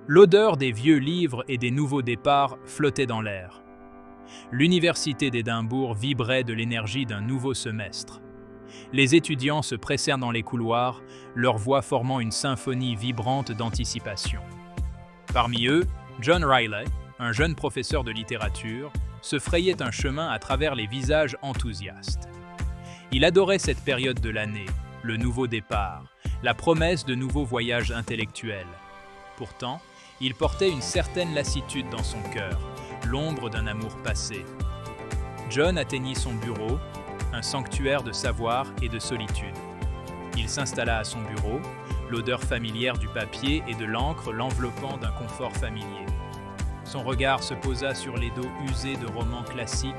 L'odeur des vieux livres et des nouveaux départs flottait dans l'air. L'université d'Édimbourg vibrait de l'énergie d'un nouveau semestre. Les étudiants se pressèrent dans les couloirs, leur voix formant une symphonie vibrante d'anticipation. Parmi eux, John Riley, un jeune professeur de littérature, se frayait un chemin à travers les visages enthousiastes. Il adorait cette période de l'année, le nouveau départ, la promesse de nouveaux voyages intellectuels. Pourtant, il portait une certaine lassitude dans son cœur, l'ombre d'un amour passé. John atteignit son bureau, un sanctuaire de savoir et de solitude. Il s'installa à son bureau, l'odeur familière du papier et de l'encre l'enveloppant d'un confort familier. Son regard se posa sur les dos usés de romans classiques,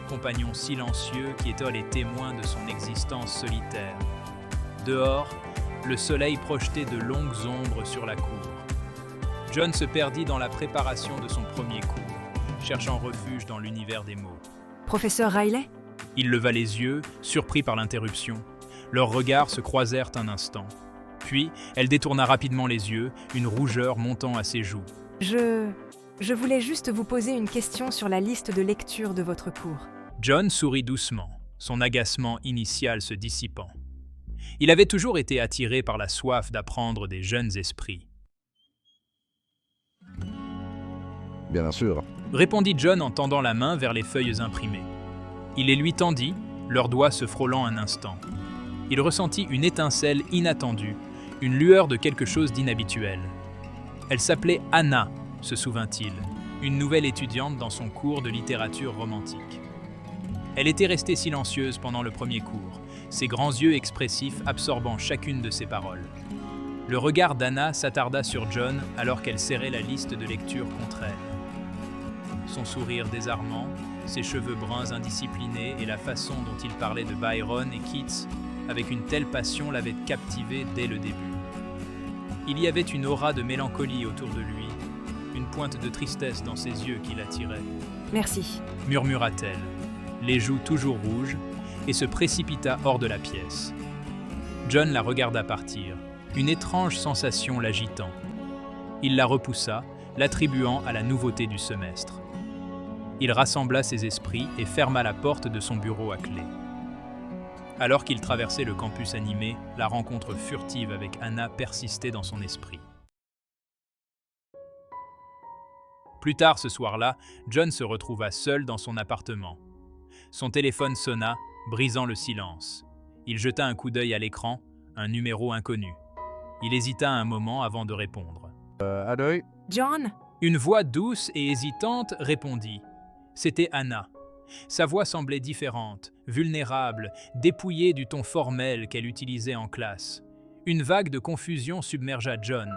compagnons silencieux qui étaient les témoins de son existence solitaire. Dehors, le soleil projetait de longues ombres sur la cour. John se perdit dans la préparation de son premier cours, cherchant refuge dans l'univers des mots. Professeur Riley ? Il leva les yeux, surpris par l'interruption. Leurs regards se croisèrent un instant. Puis, elle détourna rapidement les yeux, une rougeur montant à ses joues. Je voulais juste vous poser une question sur la liste de lecture de votre cours. John sourit doucement, son agacement initial se dissipant. Il avait toujours été attiré par la soif d'apprendre des jeunes esprits. Bien sûr. Répondit John en tendant la main vers les feuilles imprimées. Il les lui tendit, leurs doigts se frôlant un instant. Il ressentit une étincelle inattendue, une lueur de quelque chose d'inhabituel. Elle s'appelait Anna, se souvint-il, une nouvelle étudiante dans son cours de littérature romantique. Elle était restée silencieuse pendant le premier cours, ses grands yeux expressifs absorbant chacune de ses paroles. Le regard d'Anna s'attarda sur John alors qu'elle serrait la liste de lecture contre elle. Son sourire désarmant, ses cheveux bruns indisciplinés et la façon dont il parlait de Byron et Keats avec une telle passion l'avaient captivé dès le début. Il y avait une aura de mélancolie autour de lui, une pointe de tristesse dans ses yeux qui l'attiraient. « Merci », murmura-t-elle, les joues toujours rouges, et se précipita hors de la pièce. John la regarda partir, une étrange sensation l'agitant. Il la repoussa, l'attribuant à la nouveauté du semestre. Il rassembla ses esprits et ferma la porte de son bureau à clé. Alors qu'il traversait le campus animé, la rencontre furtive avec Anna persistait dans son esprit. Plus tard ce soir-là, John se retrouva seul dans son appartement. Son téléphone sonna, brisant le silence. Il jeta un coup d'œil à l'écran, un numéro inconnu. Il hésita un moment avant de répondre. Allô ? John ? Une voix douce et hésitante répondit. C'était Anna. Sa voix semblait différente, vulnérable, dépouillée du ton formel qu'elle utilisait en classe. Une vague de confusion submergea John.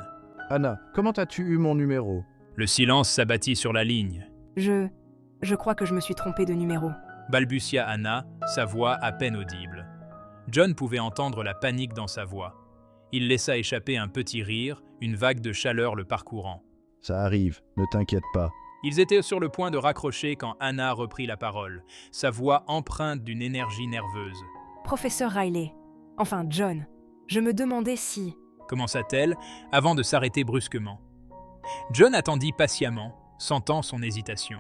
Anna, comment as-tu eu mon numéro ? Le silence s'abattit sur la ligne. Je crois que je me suis trompé de numéro. Balbutia Anna, sa voix à peine audible. John pouvait entendre la panique dans sa voix. Il laissa échapper un petit rire, une vague de chaleur le parcourant. Ça arrive, ne t'inquiète pas. Ils étaient sur le point de raccrocher quand Anna reprit la parole, sa voix empreinte d'une énergie nerveuse. « Professeur Riley, enfin John, je me demandais si… » commença-t-elle, avant de s'arrêter brusquement. John attendit patiemment, sentant son hésitation.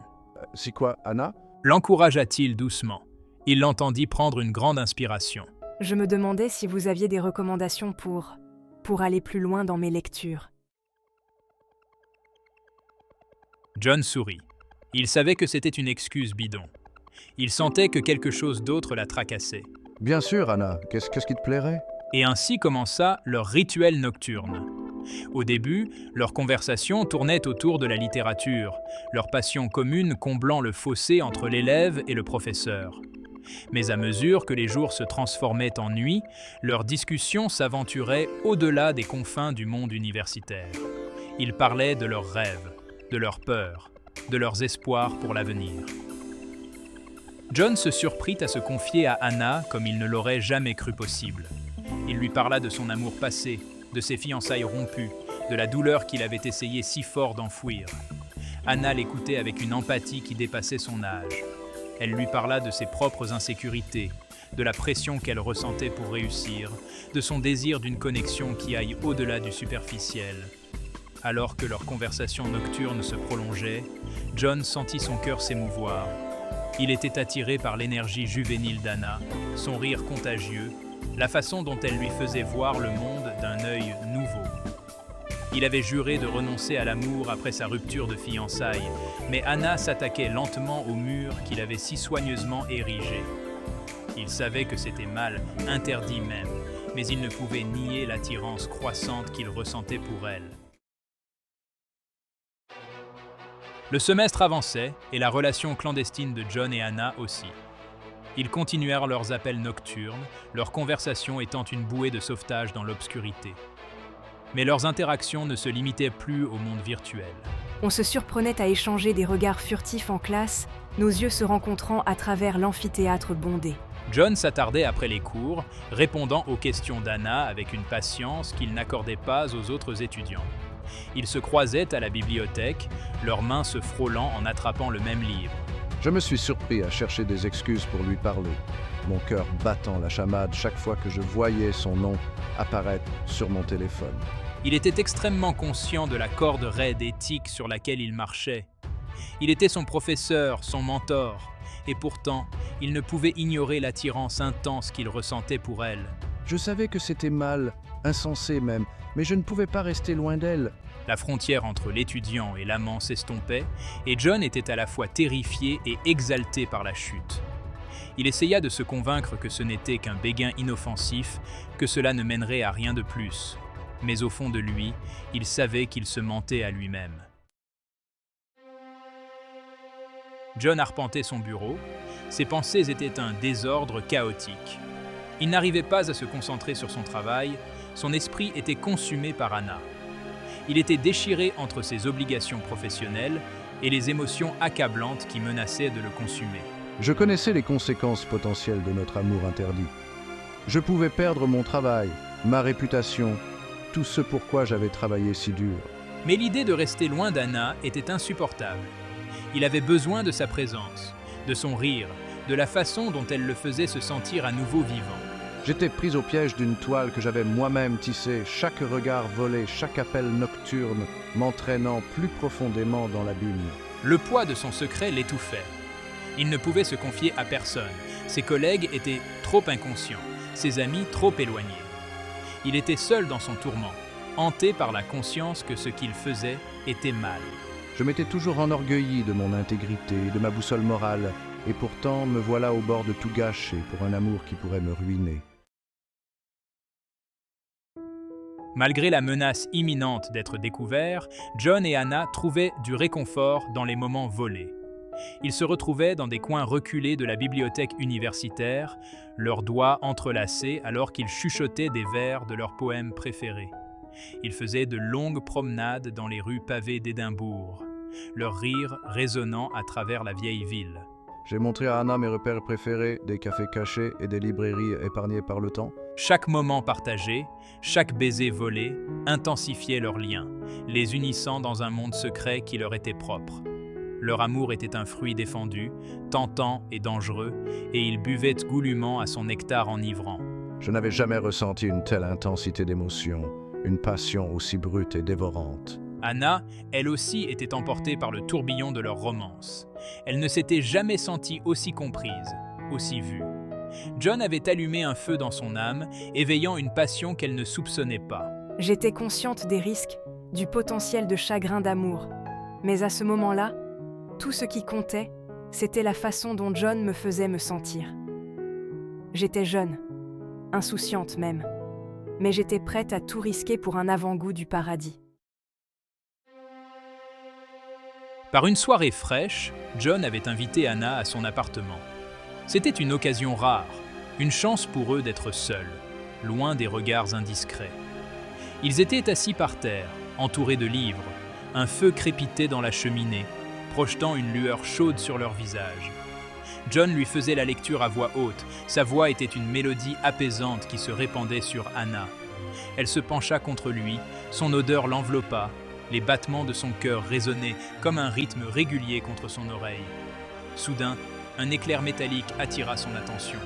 C'est quoi, Anna ? L'encouragea-t-il doucement. Il l'entendit prendre une grande inspiration. « Je me demandais si vous aviez des recommandations pour aller plus loin dans mes lectures. » John sourit. Il savait que c'était une excuse bidon. Il sentait que quelque chose d'autre la tracassait. Bien sûr, Anna. Qu'est-ce qui te plairait ? Et ainsi commença leur rituel nocturne. Au début, leur conversation tournait autour de la littérature, leur passion commune comblant le fossé entre l'élève et le professeur. Mais à mesure que les jours se transformaient en nuit, leurs discussions s'aventuraient au-delà des confins du monde universitaire. Ils parlaient de leurs rêves, de leurs peurs, de leurs espoirs pour l'avenir. John se surprit à se confier à Anna comme il ne l'aurait jamais cru possible. Il lui parla de son amour passé, de ses fiançailles rompues, de la douleur qu'il avait essayé si fort d'enfouir. Anna l'écoutait avec une empathie qui dépassait son âge. Elle lui parla de ses propres insécurités, de la pression qu'elle ressentait pour réussir, de son désir d'une connexion qui aille au-delà du superficiel. Alors que leur conversation nocturne se prolongeait, John sentit son cœur s'émouvoir. Il était attiré par l'énergie juvénile d'Anna, son rire contagieux, la façon dont elle lui faisait voir le monde d'un œil nouveau. Il avait juré de renoncer à l'amour après sa rupture de fiançailles, mais Anna s'attaquait lentement au mur qu'il avait si soigneusement érigé. Il savait que c'était mal, interdit même, mais il ne pouvait nier l'attirance croissante qu'il ressentait pour elle. Le semestre avançait et la relation clandestine de John et Anna aussi. Ils continuèrent leurs appels nocturnes, leur conversation étant une bouée de sauvetage dans l'obscurité. Mais leurs interactions ne se limitaient plus au monde virtuel. On se surprenait à échanger des regards furtifs en classe, nos yeux se rencontrant à travers l'amphithéâtre bondé. John s'attardait après les cours, répondant aux questions d'Anna avec une patience qu'il n'accordait pas aux autres étudiants. Ils se croisaient à la bibliothèque, leurs mains se frôlant en attrapant le même livre. Je me suis surpris à chercher des excuses pour lui parler, mon cœur battant la chamade chaque fois que je voyais son nom apparaître sur mon téléphone. Il était extrêmement conscient de la corde raide éthique sur laquelle il marchait. Il était son professeur, son mentor, et pourtant, il ne pouvait ignorer l'attirance intense qu'il ressentait pour elle. Je savais que c'était mal, insensé même, mais je ne pouvais pas rester loin d'elle. La frontière entre l'étudiant et l'amant s'estompait, et John était à la fois terrifié et exalté par la chute. Il essaya de se convaincre que ce n'était qu'un béguin inoffensif, que cela ne mènerait à rien de plus. Mais au fond de lui, il savait qu'il se mentait à lui-même. John arpentait son bureau. Ses pensées étaient un désordre chaotique. Il n'arrivait pas à se concentrer sur son travail, son esprit était consumé par Anna. Il était déchiré entre ses obligations professionnelles et les émotions accablantes qui menaçaient de le consumer. Je connaissais les conséquences potentielles de notre amour interdit. Je pouvais perdre mon travail, ma réputation, tout ce pourquoi j'avais travaillé si dur. Mais l'idée de rester loin d'Anna était insupportable. Il avait besoin de sa présence, de son rire, de la façon dont elle le faisait se sentir à nouveau vivant. J'étais pris au piège d'une toile que j'avais moi-même tissée, chaque regard volé, chaque appel nocturne m'entraînant plus profondément dans l'abîme. Le poids de son secret l'étouffait. Il ne pouvait se confier à personne. Ses collègues étaient trop inconscients, ses amis trop éloignés. Il était seul dans son tourment, hanté par la conscience que ce qu'il faisait était mal. Je m'étais toujours enorgueilli de mon intégrité, de ma boussole morale, et pourtant me voilà au bord de tout gâcher pour un amour qui pourrait me ruiner. Malgré la menace imminente d'être découvert, John et Anna trouvaient du réconfort dans les moments volés. Ils se retrouvaient dans des coins reculés de la bibliothèque universitaire, leurs doigts entrelacés alors qu'ils chuchotaient des vers de leurs poèmes préférés. Ils faisaient de longues promenades dans les rues pavées d'Édimbourg, leur rire résonnant à travers la vieille ville. J'ai montré à Anna mes repères préférés, des cafés cachés et des librairies épargnées par le temps. Chaque moment partagé, chaque baiser volé, intensifiait leurs liens, les unissant dans un monde secret qui leur était propre. Leur amour était un fruit défendu, tentant et dangereux, et ils buvaient goulûment à son nectar enivrant. Je n'avais jamais ressenti une telle intensité d'émotion, une passion aussi brute et dévorante. Anna, elle aussi, était emportée par le tourbillon de leur romance. Elle ne s'était jamais sentie aussi comprise, aussi vue. John avait allumé un feu dans son âme, éveillant une passion qu'elle ne soupçonnait pas. J'étais consciente des risques, du potentiel de chagrin d'amour. Mais à ce moment-là, tout ce qui comptait, c'était la façon dont John me faisait me sentir. J'étais jeune, insouciante même, mais j'étais prête à tout risquer pour un avant-goût du paradis. Par une soirée fraîche, John avait invité Anna à son appartement. C'était une occasion rare, une chance pour eux d'être seuls, loin des regards indiscrets. Ils étaient assis par terre, entourés de livres, un feu crépitait dans la cheminée, projetant une lueur chaude sur leur visage. John lui faisait la lecture à voix haute, sa voix était une mélodie apaisante qui se répandait sur Anna. Elle se pencha contre lui, son odeur l'enveloppa, les battements de son cœur résonnaient comme un rythme régulier contre son oreille. Soudain, un éclair métallique attira son attention.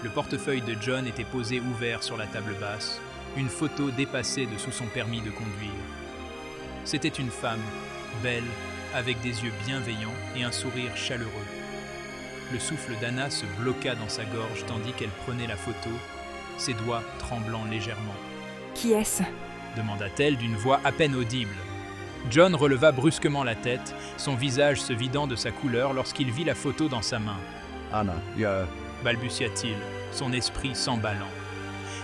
Le portefeuille de John était posé ouvert sur la table basse, une photo dépassée dessous son permis de conduire. C'était une femme, belle, avec des yeux bienveillants et un sourire chaleureux. Le souffle d'Anna se bloqua dans sa gorge tandis qu'elle prenait la photo, ses doigts tremblant légèrement. « Qui est-ce » demanda-t-elle d'une voix à peine audible. John releva brusquement la tête, son visage se vidant de sa couleur lorsqu'il vit la photo dans sa main. « Anna, balbutia-t-il, son esprit s'emballant.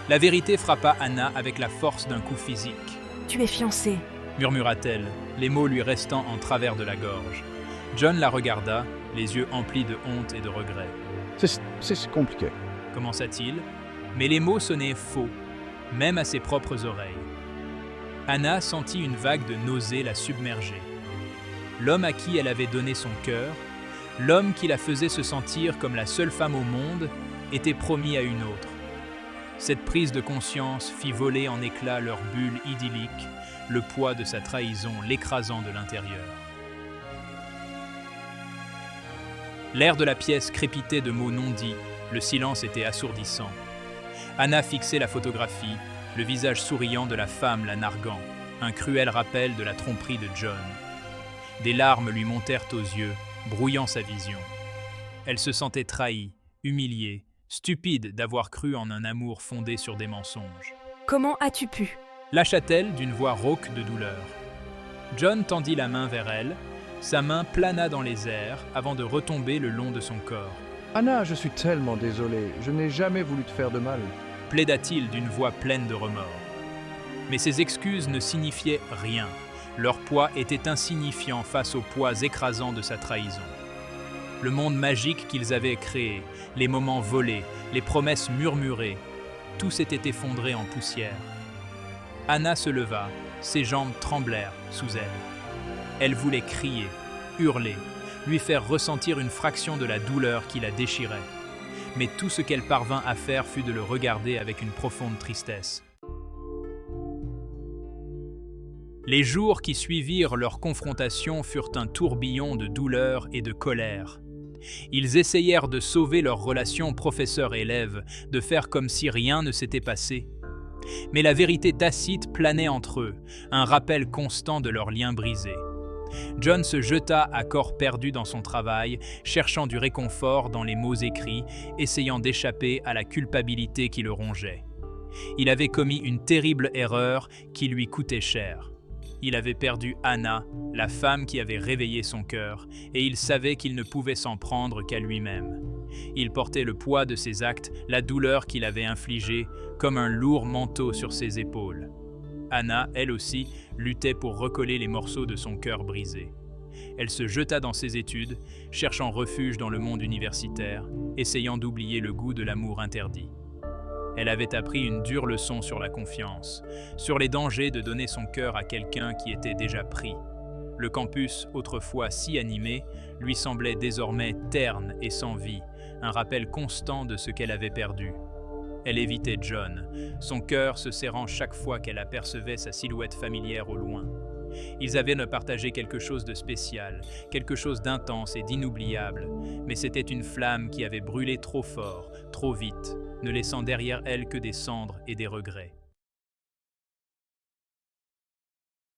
La vérité frappa Anna avec la force d'un coup physique. « Tu es fiancée » murmura-t-elle, les mots lui restant en travers de la gorge. John la regarda, les yeux emplis de honte et de regret. « C'est compliqué. » commença-t-il, mais les mots sonnaient faux, même à ses propres oreilles. Anna sentit une vague de nausée la submerger. L'homme à qui elle avait donné son cœur, l'homme qui la faisait se sentir comme la seule femme au monde, était promis à une autre. Cette prise de conscience fit voler en éclats leur bulle idyllique, le poids de sa trahison l'écrasant de l'intérieur. L'air de la pièce crépitait de mots non dits, le silence était assourdissant. Anna fixait la photographie, le visage souriant de la femme la narguant, un cruel rappel de la tromperie de John. Des larmes lui montèrent aux yeux, brouillant sa vision. Elle se sentait trahie, humiliée, stupide d'avoir cru en un amour fondé sur des mensonges. « Comment as-tu pu » lâcha-t-elle d'une voix rauque de douleur. John tendit la main vers elle, sa main plana dans les airs avant de retomber le long de son corps. « Anna, je suis tellement désolé, je n'ai jamais voulu te faire de mal. » plaida-t-il d'une voix pleine de remords. Mais ces excuses ne signifiaient rien. Leur poids était insignifiant face au poids écrasant de sa trahison. Le monde magique qu'ils avaient créé, les moments volés, les promesses murmurées, tout s'était effondré en poussière. Anna se leva, ses jambes tremblèrent sous elle. Elle voulait crier, hurler, lui faire ressentir une fraction de la douleur qui la déchirait. Mais tout ce qu'elle parvint à faire fut de le regarder avec une profonde tristesse. Les jours qui suivirent leur confrontation furent un tourbillon de douleur et de colère. Ils essayèrent de sauver leur relation professeur-élève, de faire comme si rien ne s'était passé. Mais la vérité tacite planait entre eux, un rappel constant de leur lien brisé. John se jeta à corps perdu dans son travail, cherchant du réconfort dans les mots écrits, essayant d'échapper à la culpabilité qui le rongeait. Il avait commis une terrible erreur qui lui coûtait cher. Il avait perdu Anna, la femme qui avait réveillé son cœur, et il savait qu'il ne pouvait s'en prendre qu'à lui-même. Il portait le poids de ses actes, la douleur qu'il avait infligée, comme un lourd manteau sur ses épaules. Anna, elle aussi, luttait pour recoller les morceaux de son cœur brisé. Elle se jeta dans ses études, cherchant refuge dans le monde universitaire, essayant d'oublier le goût de l'amour interdit. Elle avait appris une dure leçon sur la confiance, sur les dangers de donner son cœur à quelqu'un qui était déjà pris. Le campus, autrefois si animé, lui semblait désormais terne et sans vie, un rappel constant de ce qu'elle avait perdu. Elle évitait John, son cœur se serrant chaque fois qu'elle apercevait sa silhouette familière au loin. Ils avaient partagé quelque chose de spécial, quelque chose d'intense et d'inoubliable, mais c'était une flamme qui avait brûlé trop fort, trop vite, ne laissant derrière elle que des cendres et des regrets.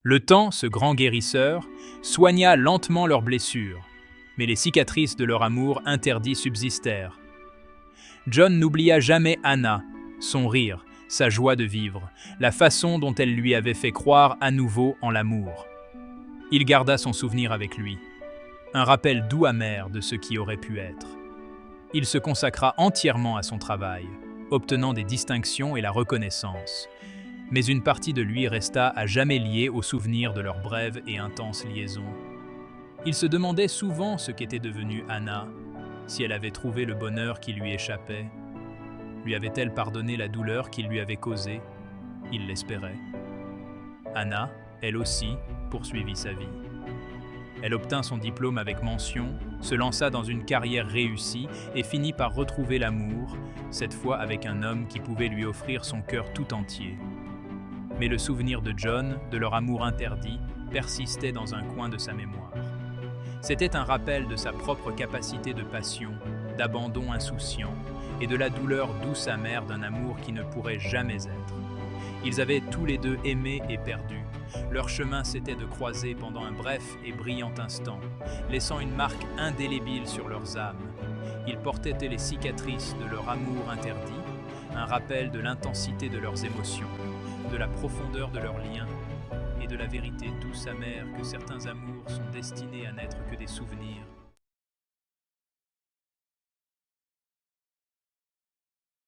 Le temps, ce grand guérisseur, soigna lentement leurs blessures, mais les cicatrices de leur amour interdit subsistèrent. John n'oublia jamais Anna, son rire, sa joie de vivre, la façon dont elle lui avait fait croire à nouveau en l'amour. Il garda son souvenir avec lui, un rappel doux amer de ce qui aurait pu être. Il se consacra entièrement à son travail, obtenant des distinctions et la reconnaissance. Mais une partie de lui resta à jamais liée au souvenir de leur brève et intense liaison. Il se demandait souvent ce qu'était devenue Anna, si elle avait trouvé le bonheur qui lui échappait. Lui avait-elle pardonné la douleur qu'il lui avait causée? Il l'espérait. Anna, elle aussi, poursuivit sa vie. Elle obtint son diplôme avec mention, se lança dans une carrière réussie et finit par retrouver l'amour, cette fois avec un homme qui pouvait lui offrir son cœur tout entier. Mais le souvenir de John, de leur amour interdit, persistait dans un coin de sa mémoire. C'était un rappel de sa propre capacité de passion, d'abandon insouciant et de la douleur douce amère d'un amour qui ne pourrait jamais être. Ils avaient tous les deux aimé et perdu, Leur chemin s'était de croiser pendant un bref et brillant instant, laissant une marque indélébile sur leurs âmes. Ils portaient les cicatrices de leur amour interdit, un rappel de l'intensité de leurs émotions, de la profondeur de leurs liens et de la vérité douce amère que certains amours sont destinés à n'être que des souvenirs